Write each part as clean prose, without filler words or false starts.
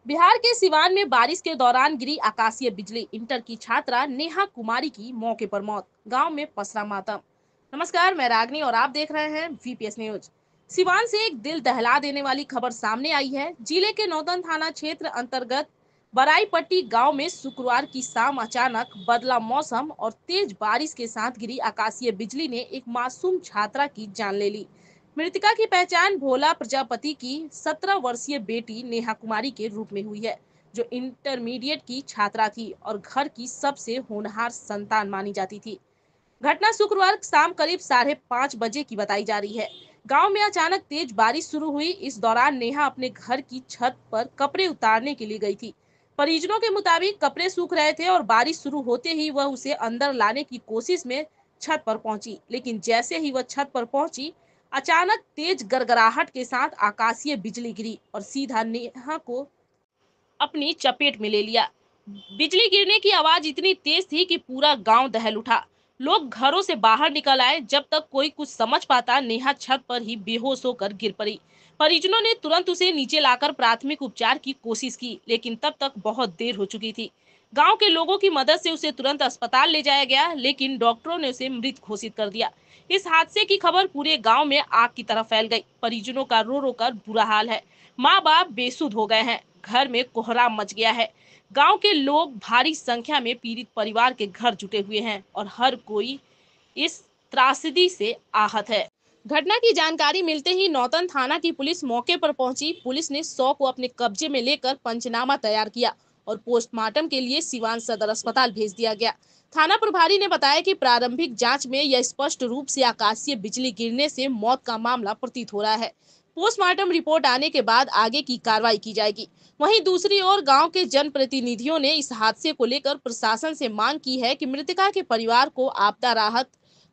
बिहार के सिवान में बारिश के दौरान गिरी आकाशीय बिजली, इंटर की छात्रा नेहा कुमारी की मौके पर मौत, गांव में पसरा मातम। नमस्कार, मैं रागनी और आप देख रहे हैं वीपीएस न्यूज। सिवान से एक दिल दहला देने वाली खबर सामने आई है। जिले के नौतन थाना क्षेत्र अंतर्गत बराईपट्टी गांव में शुक्रवार की शाम अचानक बदला मौसम और तेज बारिश के साथ गिरी आकाशीय बिजली ने एक मासूम छात्रा की जान ले ली। मृतका की पहचान भोला प्रजापति की 17 वर्षीय बेटी नेहा कुमारी के रूप में हुई है, जो इंटरमीडिएट की छात्रा थी और घर की सबसे होनहार संतान मानी जाती थी। घटना शुक्रवार शाम करीब 5:30 बजे की बताई जा रही है। गांव में अचानक तेज बारिश शुरू हुई। इस दौरान नेहा अपने घर की छत पर कपड़े उतारने के लिए गई थी। परिजनों के मुताबिक कपड़े सूख रहे थे और बारिश शुरू होते ही वह उसे अंदर लाने की कोशिश में छत पर पहुंची, लेकिन जैसे ही वह छत पर पहुंची, अचानक तेज गड़गड़ाहट के साथ आकाशीय बिजली गिरी और सीधा नेहा को अपनी चपेट में ले लिया। बिजली गिरने की आवाज इतनी तेज थी कि पूरा गांव दहल उठा। लोग घरों से बाहर निकल आए। जब तक कोई कुछ समझ पाता, नेहा छत पर ही बेहोश होकर गिर पड़ी। परिजनों ने तुरंत उसे नीचे लाकर प्राथमिक उपचार की कोशिश की, लेकिन तब तक बहुत देर हो चुकी थी। गांव के लोगों की मदद से उसे तुरंत अस्पताल ले जाया गया, लेकिन डॉक्टरों ने उसे मृत घोषित कर दिया। इस हादसे की खबर पूरे गांव में आग की तरह फैल गई। परिजनों का रो रो कर बुरा हाल है। माँ बाप बेसुध हो गए हैं। घर में कोहराम मच गया है। गांव के लोग भारी संख्या में पीड़ित परिवार के घर जुटे हुए हैं और हर कोई इस त्रासदी से आहत है। घटना की जानकारी मिलते ही नौतन थाना की पुलिस मौके पर पहुंची। पुलिस ने 100 को अपने कब्जे में लेकर पंचनामा तैयार किया और पोस्टमार्टम के लिए सिवान सदर अस्पताल भेज दिया गया। थाना प्रभारी ने बताया कि प्रारंभिक जांच में यह स्पष्ट रूप से आकाशीय बिजली गिरने से मौत का मामला प्रतीत हो रहा है। पोस्टमार्टम रिपोर्ट आने के बाद आगे की कार्रवाई की जाएगी। वहीं दूसरी ओर गांव के जनप्रतिनिधियों ने इस हादसे को लेकर प्रशासन से मांग की है कि मृतका के परिवार को आपदा राहत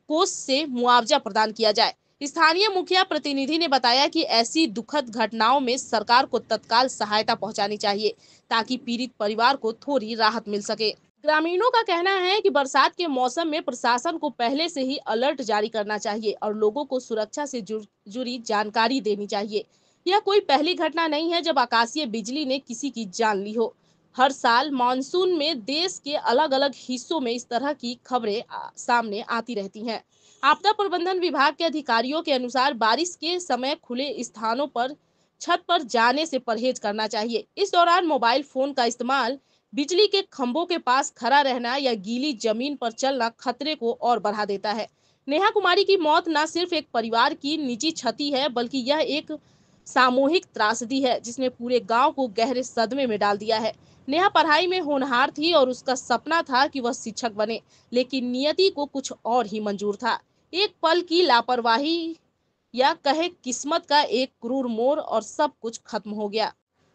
कोष से मुआवजा प्रदान किया जाए। स्थानीय मुखिया प्रतिनिधि ने बताया कि ऐसी दुखद घटनाओं में सरकार को तत्काल सहायता पहुंचानी चाहिए, ताकि पीड़ित परिवार को थोड़ी राहत मिल सके। ग्रामीणों का कहना है कि बरसात के मौसम में प्रशासन को पहले से ही अलर्ट जारी करना चाहिए और लोगों को सुरक्षा से जुड़ी जानकारी देनी चाहिए। यह कोई पहली घटना नहीं है जब आकाशीय बिजली ने किसी की जान ली हो। हर साल मानसून में देश के अलग अलग हिस्सों में इस तरह की खबरें सामने आती रहती हैं। आपदा प्रबंधन विभाग के अधिकारियों के अनुसार बारिश के समय खुले स्थानों पर छत पर जाने से परहेज करना चाहिए। इस दौरान मोबाइल फोन का इस्तेमाल, बिजली के खंभों के पास खड़ा रहना या गीली जमीन पर चलना खतरे को और बढ़ा देता है। नेहा कुमारी की मौत न सिर्फ एक परिवार की निजी क्षति है, बल्कि यह एक सामूहिक त्रासदी है जिसने पूरे गांव को गहरे सदमे में डाल दिया है। नेहा पढ़ाई में होनहार थी और उसका सपना था कि वह शिक्षक बने, लेकिन नियति को कुछ और ही मंजूर था। एक पल की लापरवाही या कहे किस्मत का एक क्रूर मोड़ और सब कुछ खत्म हो गया।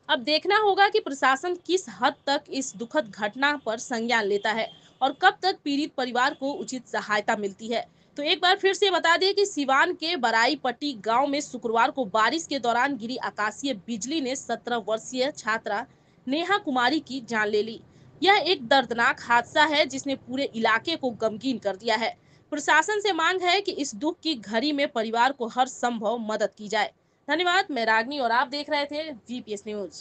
अब देखना होगा कि प्रशासन किस हद तक इस दुखद घटना पर संज्ञान लेता है और कब तक पीड़ित परिवार को उचित सहायता मिलती है। तो एक बार फिर से बता दें कि सिवान के बराईपट्टी गांव में शुक्रवार को बारिश के दौरान गिरी आकाशीय बिजली ने 17 वर्षीय छात्रा नेहा कुमारी की जान ले ली। यह एक दर्दनाक हादसा है जिसने पूरे इलाके को गमगीन कर दिया है। प्रशासन से मांग है कि इस दुख की घड़ी में परिवार को हर संभव मदद की जाए। धन्यवाद। मैं रागनी और आप देख रहे थे वीपीएस न्यूज।